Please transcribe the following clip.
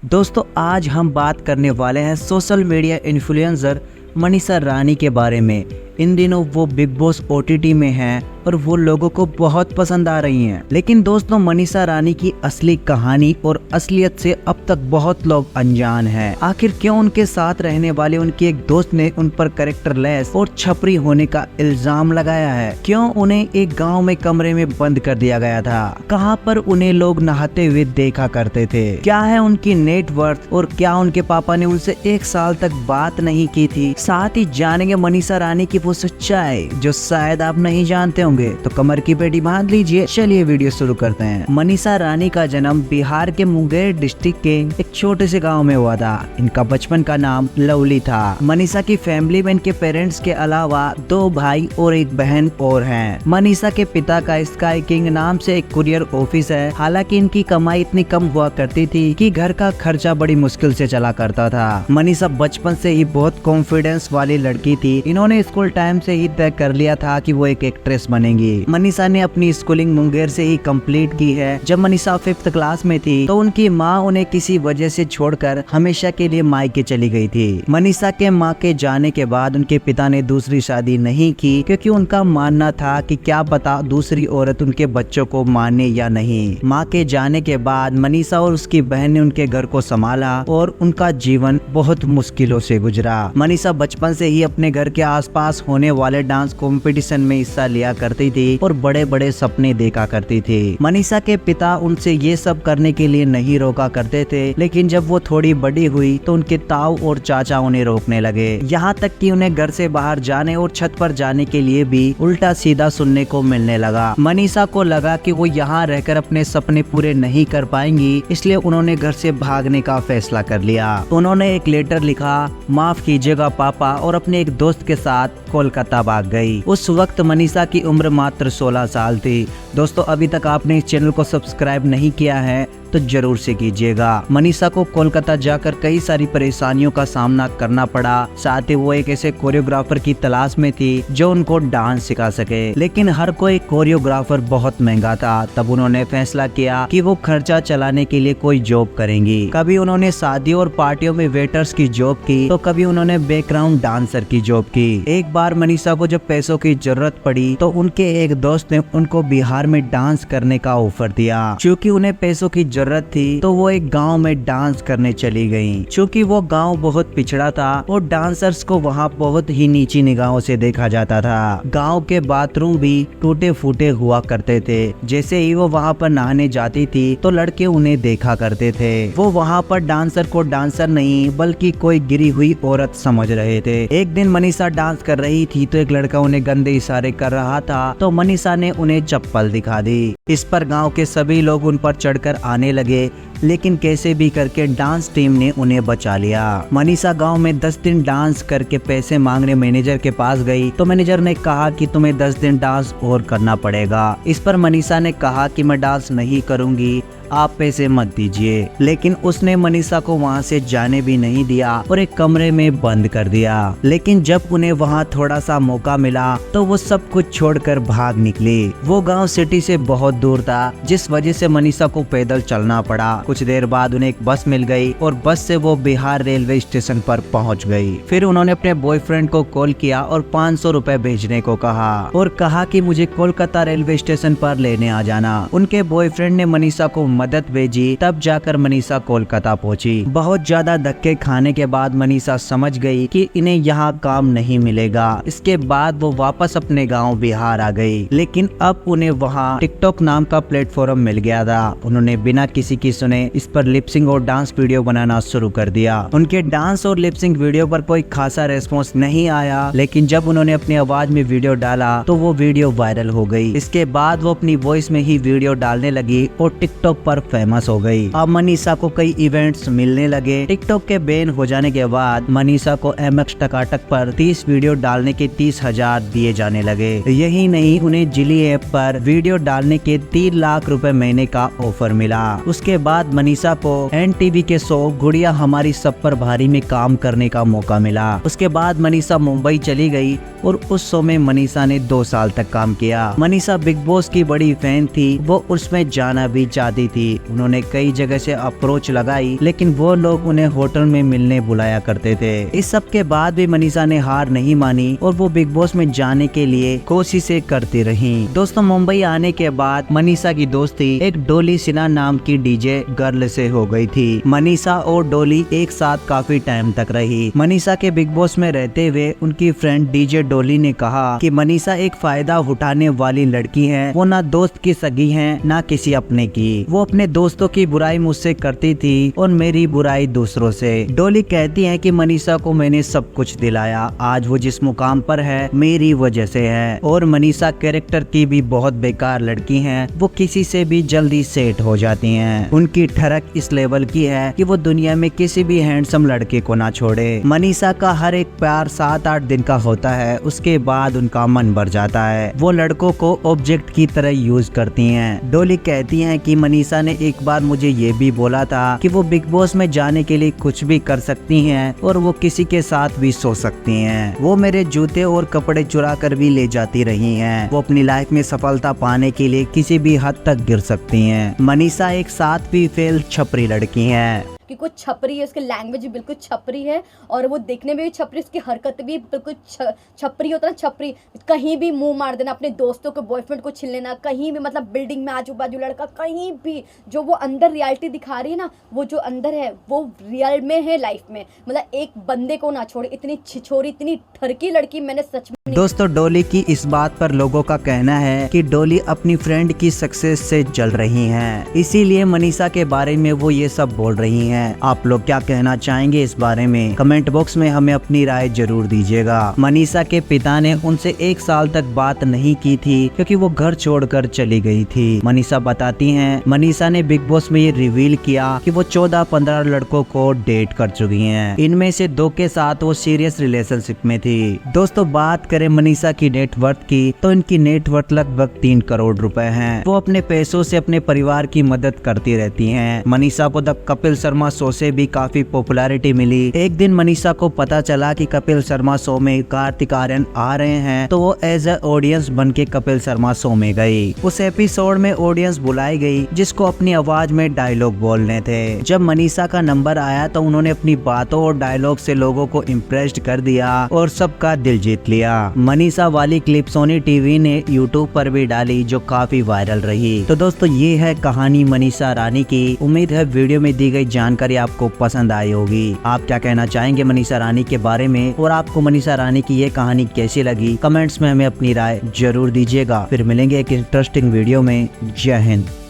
दोस्तों आज हम बात करने वाले हैं social media influencer Manisha Rani के बारे में। इन दिनों वो बिग बॉस ओटीटी में हैं और वो लोगों को बहुत पसंद आ रही हैं। लेकिन दोस्तों मनीषा रानी की असली कहानी और असलियत से अब तक बहुत लोग अनजान हैं। आखिर क्यों उनके साथ रहने वाले उनके एक दोस्त ने उन पर कैरेक्टरलेस और छपरी होने का इल्जाम लगाया है? क्यों उन्हें एक गांव में कमरे में बंद कर दिया गया था? कहां पर उन्हें लोग नहाते हुए देखा करते थे? क्या है उनकी नेटवर्थ और क्या उनके पापा ने उनसे 1 साल तक बात नहीं की थी? साथ ही जानेंगे मनीषा रानी की वो सच्चाई जो शायद आप नहीं जानते होंगे। तो कमर की पेटी बांध लीजिए, चलिए वीडियो शुरू करते हैं। मनीषा रानी का जन्म बिहार के मुंगेर डिस्ट्रिक्ट के एक छोटे से गांव में हुआ था। इनका बचपन का नाम लवली था। मनीषा की फैमिली में इनके पेरेंट्स के अलावा 2 भाई और 1 बहन और हैं। मनीषा के पिता का स्काई किंग नाम से एक कुरियर ऑफिस है। हालांकि इनकी कमाई इतनी कम हुआ करती थी कि घर का खर्चा बड़ी मुश्किल से चला करता था। मनीषा बचपन से ही बहुत कॉन्फिडेंस वाली लड़की थी। इन्होंने स्कूल टाइम से ही तय कर लिया था कि वो एक एक्ट्रेस बनेंगी। मनीषा ने अपनी स्कूलिंग मुंगेर से ही कंप्लीट की है। जब मनीषा 5th क्लास में थी तो उनकी माँ उन्हें किसी वजह से छोड़कर हमेशा के लिए मायके चली गई थी। मनीषा के माँ के जाने के बाद उनके पिता ने दूसरी शादी नहीं की क्योंकि उनका मानना था कि क्या पता दूसरी औरत उनके बच्चों को माने या नहीं। माँ के जाने के बाद मनीषा और उसकी बहन ने उनके घर को संभाला और उनका जीवन बहुत मुश्किलों से गुजरा। मनीषा बचपन से ही अपने घर के आसपास होने वाले डांस कंपटीशन में हिस्सा लिया करती थी और बड़े बड़े सपने देखा करती थी। मनीषा के पिता उनसे ये सब करने के लिए नहीं रोका करते थे, लेकिन जब वो थोड़ी बड़ी हुई तो उनके ताऊ और चाचा उन्हें रोकने लगे। यहाँ तक कि उन्हें घर से बाहर जाने और छत पर जाने के लिए भी उल्टा सीधा सुनने को मिलने लगा। मनीषा को लगा कि वो यहाँ रहकर अपने सपने पूरे नहीं कर पाएंगी, इसलिए उन्होंने घर से भागने का फैसला कर लिया। उन्होंने एक लेटर लिखा, माफ कीजिएगा पापा, और अपने एक दोस्त के साथ कोलकाता भाग गई। उस वक्त मनीषा की उम्र मात्र 16 साल थी। दोस्तों अभी तक आपने इस चैनल को सब्सक्राइब नहीं किया है तो जरूर से कीजिएगा। मनीषा को कोलकाता जाकर कई सारी परेशानियों का सामना करना पड़ा। साथ ही वो एक ऐसे कोरियोग्राफर की तलाश में थी जो उनको डांस सिखा सके, लेकिन हर कोई कोरियोग्राफर बहुत महंगा था। तब उन्होंने फैसला किया कि वो खर्चा चलाने के लिए कोई जॉब करेंगी। कभी उन्होंने शादियों और पार्टियों में वेटर्स की जॉब की तो कभी उन्होंने बैकग्राउंड डांसर की जॉब की। एक बार मनीषा को जब पैसों की जरूरत पड़ी तो उनके एक दोस्त ने उनको बिहार में डांस करने का ऑफर दिया। क्योंकि उन्हें पैसों की जरूरत थी तो वो एक गांव में डांस करने चली गईं। चूँकि वो गांव बहुत पिछड़ा था और डांसर्स को वहां बहुत ही नीची निगाहों से देखा जाता था। गांव के बाथरूम भी टूटे फूटे हुआ करते थे। जैसे ही वो वहां पर नहाने जाती थी तो लड़के उन्हें देखा करते थे। वो वहां पर डांसर को डांसर नहीं बल्कि कोई गिरी हुई औरत समझ रहे थे। एक दिन मनीषा डांस कर रही थी तो एक लड़का उन्हें गंदे इशारे कर रहा था तो मनीषा ने उन्हें चप्पल दिखा दी। इस पर गांव के सभी लोग उन पर चढ़कर आने लगे, लेकिन कैसे भी करके डांस टीम ने उन्हें बचा लिया। मनीषा गांव में 10 दिन डांस करके पैसे मांगने मैनेजर के पास गई तो मैनेजर ने कहा कि तुम्हें 10 दिन डांस और करना पड़ेगा। इस पर मनीषा ने कहा कि मैं डांस नहीं करूंगी, आप पैसे मत दीजिए। लेकिन उसने मनीषा को वहां से जाने भी नहीं दिया और एक कमरे में बंद कर दिया। लेकिन जब उन्हें वहां थोड़ा सा मौका मिला तो वो सब कुछ छोड़कर भाग निकली। वो गांव सिटी से बहुत दूर था, जिस वजह से मनीषा को पैदल चलना पड़ा। कुछ देर बाद उन्हें एक बस मिल गई और बस से वो बिहार रेलवे स्टेशन पर पहुंच गई। फिर उन्होंने अपने बॉयफ्रेंड को कॉल किया और 500 रुपए भेजने को कहा और कहा कि मुझे कोलकाता रेलवे स्टेशन पर लेने आ जाना। उनके बॉयफ्रेंड ने मनीषा को मदद भेजी, तब जाकर मनीषा कोलकाता पहुंची। बहुत ज्यादा धक्के खाने के बाद मनीषा समझ गई कि इन्हें यहाँ काम नहीं मिलेगा। इसके बाद वो वापस अपने गांव बिहार आ गई। लेकिन अब उन्हें वहाँ टिकटॉक नाम का प्लेटफॉर्म मिल गया था। उन्होंने बिना किसी की सुने इस पर लिपसिंग और डांस वीडियो बनाना शुरू कर दिया। उनके डांस और लिपसिंग वीडियो पर कोई खासा रेस्पॉन्स नहीं आया, लेकिन जब उन्होंने अपनी आवाज में वीडियो डाला तो वो वीडियो वायरल हो गई। इसके बाद वो अपनी वॉइस में ही वीडियो डालने लगी और टिकटॉक पर फेमस हो गई। अब मनीषा को कई इवेंट्स मिलने लगे। टिकटॉक के बैन हो जाने के बाद मनीषा को MX टकाटक पर 30 वीडियो डालने के 30,000 दिए जाने लगे। यही नहीं, उन्हें जिली ऐप पर वीडियो डालने के 3 लाख रुपए महीने का ऑफर मिला। उसके बाद मनीषा को NTV के शो गुड़िया हमारी सब पर भारी में काम करने का मौका मिला। उसके बाद मनीषा मुंबई चली गई और उस शो में मनीषा ने 2 साल तक काम किया। मनीषा बिग बॉस की बड़ी फैन थी, वो उसमें जाना भी चाहती थी। उन्होंने कई जगह से अप्रोच लगाई, लेकिन वो लोग उन्हें होटल में मिलने बुलाया करते थे। इस सब के बाद भी मनीषा ने हार नहीं मानी और वो बिग बॉस में जाने के लिए कोशिशें करती रही। दोस्तों, मुंबई आने के बाद मनीषा की दोस्ती एक डोली सिन्हा नाम की डीजे गर्ल से हो गई थी। मनीषा और डोली एक साथ काफी टाइम तक रही। मनीषा के बिग बॉस में रहते हुए उनकी फ्रेंड डीजे डोली ने कहा कि मनीषा एक फायदा उठाने वाली लड़की है। वो ना दोस्त की सगी है ना किसी अपने की। वो अपने दोस्तों की बुराई मुझसे करती थी और मेरी बुराई दूसरों से। डोली कहती है कि मनीषा को मैंने सब कुछ दिलाया। आज वो जिस मुकाम पर है मेरी वजह से है। और मनीषा कैरेक्टर की भी बहुत बेकार लड़की है। वो किसी से भी जल्दी सेट हो जाती हैं। उनकी ठरक इस लेवल की है कि वो दुनिया में किसी भी हैंडसम लड़के को ना छोड़े। मनीषा का हर एक प्यार 7-8 दिन का होता है, उसके बाद उनका मन भर जाता है। वो लड़कों को ऑब्जेक्ट की तरह यूज करती हैं। डोली कहती हैं कि मनीषा ने एक बार मुझे ये भी बोला था कि वो बिग बॉस में जाने के लिए कुछ भी कर सकती हैं और वो किसी के साथ भी सो सकती हैं। वो मेरे जूते और कपड़े चुरा कर भी ले जाती रही हैं। वो अपनी लाइफ में सफलता पाने के लिए किसी भी हद तक गिर सकती हैं। मनीषा एक 7वीं फेल छपरी लड़की है कि कुछ छपरी है, उसकी लैंग्वेज भी बिल्कुल छपरी है और वो देखने में भी छपरी, उसकी हरकत भी बिल्कुल छपरी होता है ना, छपरी। कहीं भी मुंह मार देना, अपने दोस्तों के बॉयफ्रेंड को छीन लेना, कहीं भी, मतलब बिल्डिंग में आजू बाजू लड़का, कहीं भी जो वो अंदर रियलिटी दिखा रही है ना, वो जो अंदर है वो रियल में है लाइफ में। मतलब एक बंदे को ना छोड़े, इतनी छिछोरी, इतनी ठरकी लड़की मैंने सच में। दोस्तों, डोली की इस बात पर लोगों का कहना है कि डोली अपनी फ्रेंड की सक्सेस से जल रही हैं, इसीलिए मनीषा के बारे में वो ये सब बोल रही हैं। आप लोग क्या कहना चाहेंगे इस बारे में? कमेंट बॉक्स में हमें अपनी राय जरूर दीजिएगा। मनीषा के पिता ने उनसे 1 साल तक बात नहीं की थी क्योंकि वो घर छोड़कर चली गई थी। मनीषा बताती हैं, मनीषा ने बिग बॉस में ये रिवील किया कि वो 14-15 लड़कों को डेट कर चुकी हैं। इनमें से 2 के साथ वो सीरियस रिलेशनशिप में थी। दोस्तों, बात करें मनीषा की नेटवर्थ की तो इनकी नेटवर्थ लगभग 3 करोड़ रुपए है। वो अपने पैसों से अपने परिवार की मदद करती रहती है। मनीषा को द कपिल शर्मा शो से भी काफी पॉपुलैरिटी मिली। एक दिन मनीषा को पता चला कि कपिल शर्मा शो में कार्तिक आर्यन आ रहे हैं, तो वो एज ए ऑडियंस बन के कपिल शर्मा शो में गई। उस एपिसोड में ऑडियंस बुलाई गई जिसको अपनी आवाज में डायलॉग बोलने थे। जब मनीषा का नंबर आया तो उन्होंने अपनी बातों और डायलॉग से लोगों को इम्प्रेस्ड कर दिया और सबका दिल जीत लिया। मनीषा वाली क्लिप सोनी टीवी ने यूट्यूब पर भी डाली जो काफी वायरल रही। तो दोस्तों, ये है कहानी मनीषा रानी की। उम्मीद है वीडियो में दी गई जानकारी आपको पसंद आई होगी। आप क्या कहना चाहेंगे मनीषा रानी के बारे में और आपको मनीषा रानी की ये कहानी कैसी लगी? कमेंट्स में हमें अपनी राय जरूर दीजिएगा। फिर मिलेंगे एक इंटरेस्टिंग वीडियो में। जय हिंद।